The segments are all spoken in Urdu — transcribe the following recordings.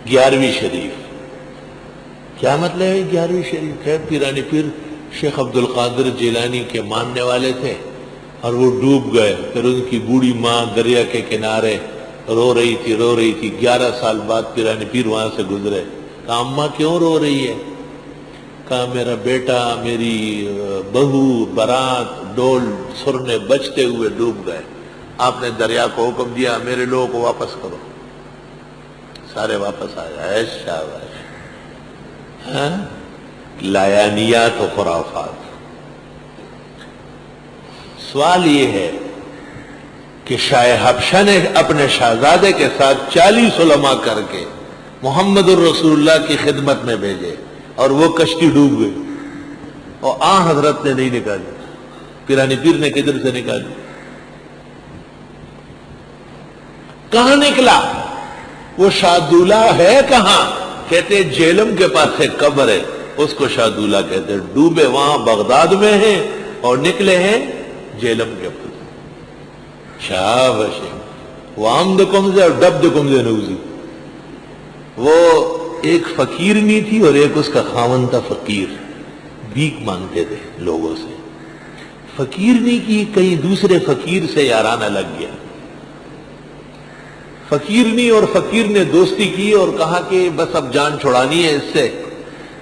11ویں شریف. کیا مطلب ہے 11ویں شریف ہے؟ پیرانی پیر شیخ عبد القادر جیلانی کے ماننے والے تھے اور وہ ڈوب گئے. پھر ان کی بوڑھی ماں دریا کے کنارے رو رہی تھی 11 سال بعد پیرانی پیر وہاں سے گزرے. کہا اماں کیوں رو رہی ہے؟ کہا میرا بیٹا، میری بہو، برات، ڈول سرنے بجتے ہوئے ڈوب گئے. آپ نے دریا کو حکم دیا میرے لوگوں کو واپس کرو. سارے واپس آ گئے. شاباش. ہاں، لایانیات و خرافات. سوال یہ ہے کہ شاہ حبشہ نے اپنے شہزادے کے ساتھ 40 علماء کر کے محمد الرسول اللہ کی خدمت میں بھیجے اور وہ کشتی ڈوب گئی اور حضرت نے نہیں نکالی. پیرانی پیر نے کدھر سے نکالی؟ کہاں نکلا وہ؟ شاہدولہ ہے کہاں؟ کہتے جیلم کے پاس ایک قبر ہے، اس کو شاہدولہ کہتے. ڈوبے وہاں بغداد میں ہیں اور نکلے ہیں جیلم کے پاس. شاباش. وہ آمد کم سے اور ڈبد کم سے نوزی. وہ ایک فقیرنی تھی اور ایک اس کا خاوند تھا فقیر. بھیک مانگتے تھے لوگوں سے. فقیرنی کی کہیں دوسرے فقیر سے یارانہ لگ گیا. فقیرنی اور فقیر نے دوستی کی اور کہا کہ بس اب جان چھڑانی ہے اس سے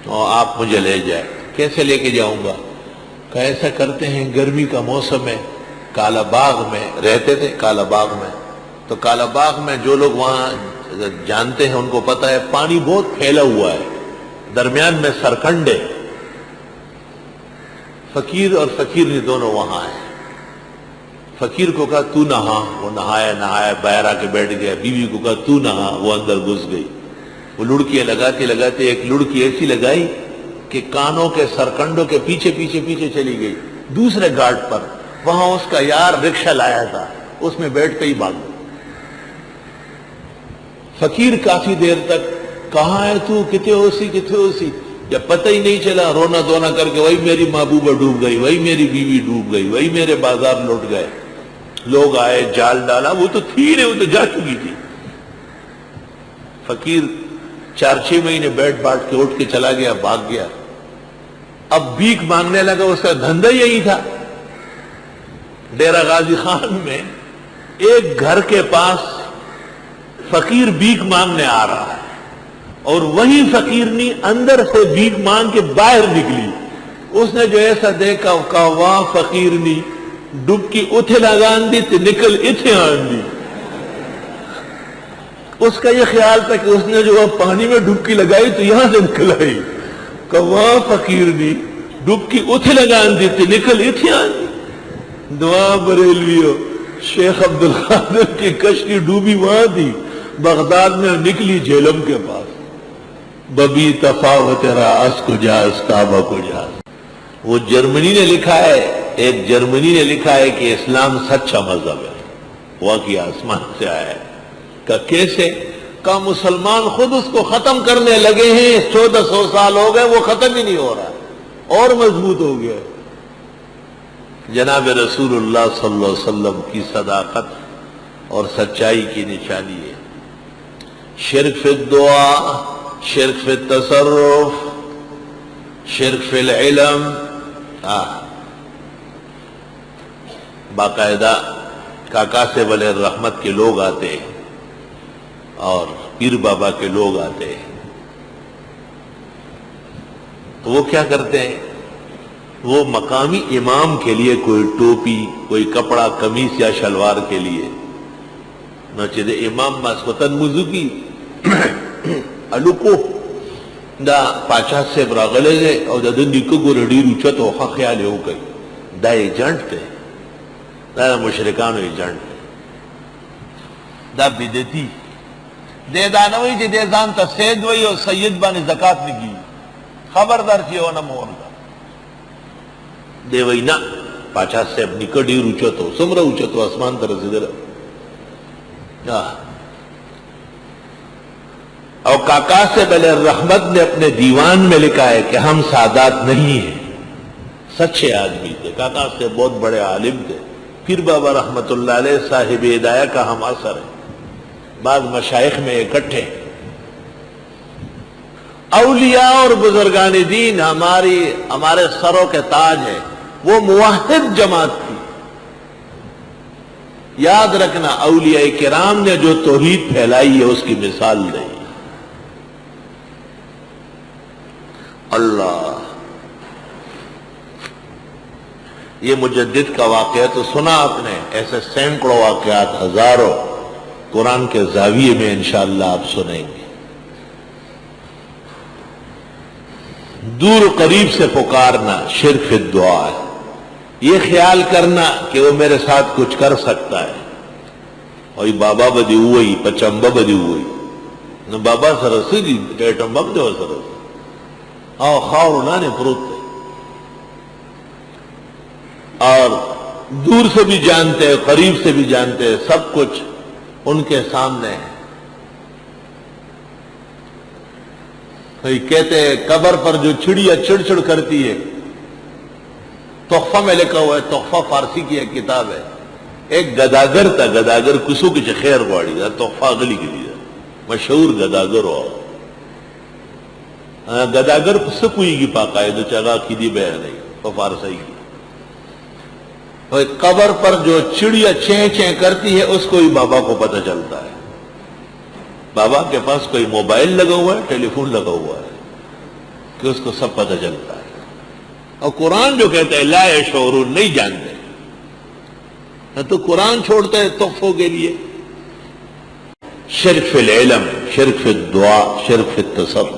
اور آپ مجھے لے جائے. کیسے لے کے جاؤں گا؟ کہ ایسا کرتے ہیں، گرمی کا موسم ہے، کالا باغ میں رہتے تھے. کالا باغ میں تو کالا باغ میں جو لوگ وہاں جانتے ہیں ان کو پتا ہے پانی بہت پھیلا ہوا ہے، درمیان میں سرکنڈے. فقیر اور فقیرنی دونوں وہاں ہیں. فقیر کو کہا تو نہا، وہ نہایا باہر آ کے بیٹھ گیا. بیوی کو کہا تو نہا، وہ اندر گھس گئی. وہ لڑکیاں لگاتے لگاتے ایک لڑکی ایسی لگائی کہ کانوں کے سرکنڈوں کے پیچھے پیچھے پیچھے چلی گئی دوسرے گھاٹ پر. وہاں اس کا یار رکشہ لایا تھا، اس میں بیٹھ کے ہی بھاگ گئی. فقیر کافی دیر تک کہاں ہے تو، کتے ہو سی، جب پتہ ہی نہیں چلا رونا دھونا کر کے وہی میری محبوبہ ڈوب گئی، وہی میری بیوی ڈوب گئی، وہی میرے بازار لوٹ گئے. لوگ آئے، جال ڈالا، وہ تو تھی نہیں، وہ تو جا چکی تھی. فقیر 4-6 مہینے بیٹھ باٹھ کے اٹھ کے چلا گیا، بھاگ گیا. اب بھیک مانگنے لگا. اس کا دھندا یہی تھا. ڈیرہ غازی خان میں ایک گھر کے پاس فقیر بھیک مانگنے آ رہا ہے اور وہی فقیرنی اندر سے بھیک مانگ کے باہر نکلی. اس نے جو ایسا دیکھا کہا واہ فقیرنی ڈبکی اتھے لگان دی تو نکل اتھے آن دی. اس کا یہ خیال تھا کہ اس نے جو پانی میں ڈبکی لگائی تو یہاں سے نکل آئی. کہ واہ فقیرنی ڈبکی اتھے لگان دی تو نکل اتھے آن دی. دعا بریلویو، شیخ عبد القادر کی کشتی ڈوبی وہاں تھی بغداد میں، نکلی جیلم کے پاس. ببی تفاوت راس کو جاز کعبہ کو جاز. وہ جرمنی نے لکھا ہے، ایک جرمنی نے لکھا ہے کہ اسلام سچا مذہب ہے، واقعی آسمان سے آیا ہے. کہ کیسے؟ کہ مسلمان خود اس کو ختم کرنے لگے ہیں. 1400 سال ہو گئے وہ ختم ہی نہیں ہو رہا اور مضبوط ہو گیا. جناب رسول اللہ صلی اللہ علیہ وسلم کی صداقت اور سچائی کی نشانی ہے. شرک فی الدعا، شرک فی التصرف، شرک فی العلم. باقاعدہ کاکا سے ولی رحمت کے لوگ آتے ہیں اور پیر بابا کے لوگ آتے ہیں تو وہ کیا کرتے ہیں؟ وہ مقامی امام کے لیے کوئی ٹوپی، کوئی کپڑا، قمیص یا شلوار کے لیے نچے امام مسوتن موضوع کی الکو دا پاچا سے براغلے گئے اور دا دن دیکھو گو رڈی روچت وخا خیال ہو گئی. دا ایجنٹ تھے، دا مشرکانو ایجنٹ تھے، دا بدتی دے دانوی جی دے زان تا سید وی اور سید بانی زکاة نگی خبردار چی ہونا مور دا دے وی نا پاچا سے اپنی کڑی روچتو سمرہ روچتو اسمان تر رسیدر. اور کاکا سے بلے رحمت نے اپنے دیوان میں لکھا ہے کہ ہم سادات نہیں ہیں، سچے آدمی تھے. کاکا سے بہت بڑے عالم تھے. پھر بابا رحمت اللہ علیہ صاحب ہدایہ کا ہم اثر ہے. بعض مشائخ میں اکٹھے اولیاء اور بزرگان دین ہمارے سروں کے تاج ہے، وہ موحد جماعت تھی۔ یاد رکھنا، اولیاء کرام نے جو توحید پھیلائی ہے اس کی مثال نہیں۔ اللہ، یہ مجدد کا واقعہ تو سنا آپ نے، ایسے سینکڑوں واقعات، ہزاروں قرآن کے زاویے میں انشاءاللہ آپ سنیں گے۔ دور و قریب سے پکارنا شرک فی الدعا ہے، یہ خیال کرنا کہ وہ میرے ساتھ کچھ کر سکتا ہے، اور بابا بدی ہوئی پچمبا بدی ہوئی نہ بابا سرسی دی ایٹم بم دے سرس اور خاور انہوں پروت ہے، اور دور سے بھی جانتے ہیں قریب سے بھی جانتے ہیں، سب کچھ ان کے سامنے ہے۔ کہتے ہیں قبر پر جو چڑیا چڑ چڑ کرتی ہے، تحفہ میں لکھا ہوا ہے، تحفہ فارسی کی ایک کتاب ہے، ایک گداگر تھا، گداگر کسو کی خیر واڑی تھا، تحفہ اگلی کی لیا مشہور گداگر ہو گداگر سکوئی کی پاقاعدہ چگا کی دی بہ نہیں تو فارسی کی۔ قبر پر جو چڑیا چیں چیں کرتی ہے اس کو ہی بابا کو پتہ چلتا ہے۔ بابا کے پاس کوئی موبائل لگا ہوا ہے، ٹیلی فون لگا ہوا ہے کہ اس کو سب پتہ چلتا ہے، اور قرآن جو کہتا ہے لا یشعرون، نہیں جانتے، تو قرآن چھوڑتا ہے تحفوں کے لیے۔ شرک فی العلم، شرک فی الدعا، شرک فی التصرف۔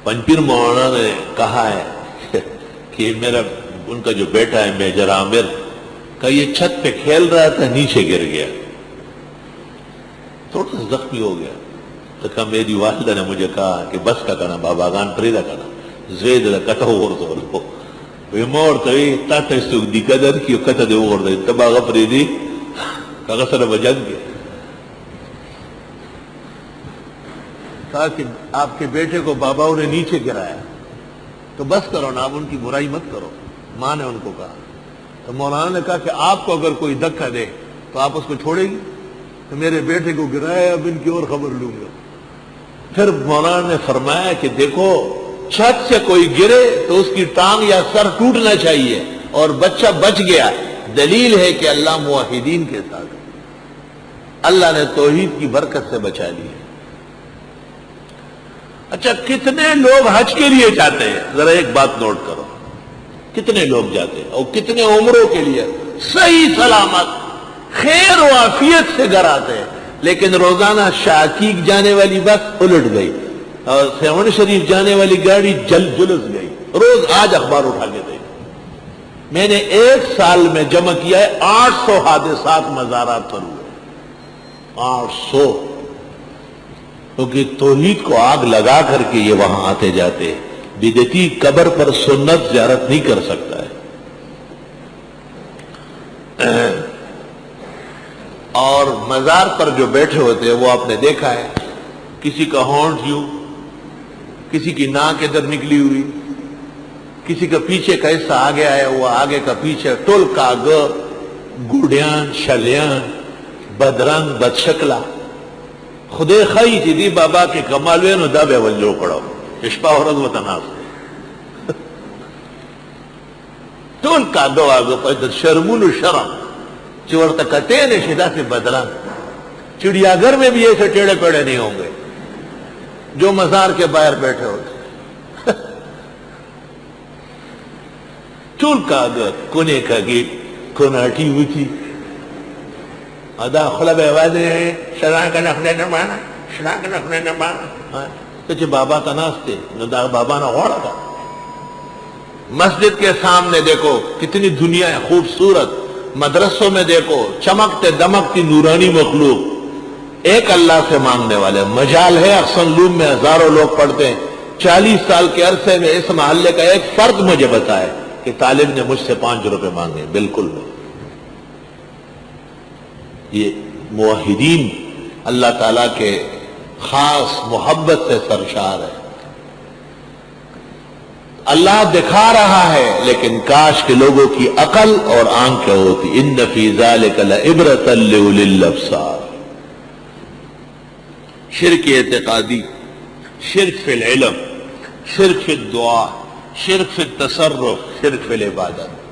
پنپیر مولانا نے کہا ہے کہ میرا ان کا جو بیٹا ہے میجر عامر کا، یہ چھت پہ کھیل رہا تھا، نیچے گر گیا، تھوڑا سا زخمی ہو گیا، تو کہا میری والدہ نے مجھے کہا کہ بس کا کہنا بابا گان پریدہ کہنا زید کتا اور زولو مور توی تا تیسوک دی قدر کیو کتا دے اور دے تبا غفری دی کہا سر بجن گیا۔ کہا کہ آپ کے بیٹے کو بابا نے نیچے گرایا، تو بس کرو نا، آپ ان کی برائی مت کرو، ماں نے ان کو کہا۔ تو مولانا نے کہا کہ آپ کو اگر کوئی دھکا دے تو آپ اس کو چھوڑے گی؟ تو میرے بیٹے کو گرایا، اب ان کی اور خبر لوں گا۔ پھر مولانا نے فرمایا کہ دیکھو، چھت سے کوئی گرے تو اس کی ٹانگ یا سر ٹوٹنا چاہیے، اور بچہ بچ گیا، دلیل ہے کہ اللہ موحدین کے ساتھ، اللہ نے توحید کی برکت سے بچا لی۔ اچھا، کتنے لوگ حج کے لیے جاتے ہیں؟ ذرا ایک بات نوٹ کرو، کتنے لوگ جاتے ہیں اور کتنے عمروں کے لیے صحیح سلامت خیر و عافیت سے گھر آتے ہیں، لیکن روزانہ شاکیک جانے والی بس الٹ گئی اور سیون شریف جانے والی گاڑی جلس گئی۔ روز آج اخبار اٹھا کے دے، میں نے ایک سال میں جمع کیا ہے 800 حادثات مزارات پر ہوئے، 800، کیونکہ توحید کو آگ لگا کر کے یہ وہاں آتے جاتے۔ بدعتی قبر پر سنت زیارت نہیں کر سکتا ہے، اور مزار پر جو بیٹھے ہوتے ہیں وہ آپ نے دیکھا ہے، کسی کا ہونٹ یوں، کسی کی ناک ادھر نکلی ہوئی، کسی کا پیچھے کا حصہ آگے آیا ہوا، آگے کا پیچھے، ٹول کاغ گوڑیاں شلیاں بدرنگ بدشکلا خدے خائی چی دی بابا کے کمالوے نو دا بے ونجو پڑھو اشپا ورد و تناس ٹول کاغو آگو پا شرمون و شرم چورتا کتے نے شدہ سے بدرنگ۔ چڑیا گھر میں بھی ایسے ٹیڑے پیڑے نہیں ہوں گے جو مزار کے باہر بیٹھے ہوتے، ٹول کاغو کونے کاغی کناٹی ہوتی ادا خلب آوازیں ہیں، شران کا نخلے نمانا، شران کا نخلے نمانا، تو چھے بابا تناستے دا بابا نا غوڑا تھا۔ مسجد کے سامنے دیکھو کتنی دنیا ہے خوبصورت، مدرسوں میں دیکھو چمکتے دمکتی نورانی مخلوق، ایک اللہ سے مانگنے والے۔ مجال ہے احسن لوم میں ہزاروں لوگ پڑھتے ہیں، 40 سال کے عرصے میں اس محلے کا ایک فرد مجھے بتائے کہ طالب نے مجھ سے 5 روپے مانگے، بالکل نہیں۔ یہ موحدین اللہ تعالیٰ کے خاص محبت سے سرشار ہے۔ اللہ دکھا رہا ہے، لیکن کاش کہ لوگوں کی عقل اور آنکھیں ہوتی۔ ان فی ذلک لعبرۃ لأولی الابصار۔ شرک اعتقادی، شرک فی العلم، شرک فی الدعا، شرک فی التصرف، شرک فی العبادت.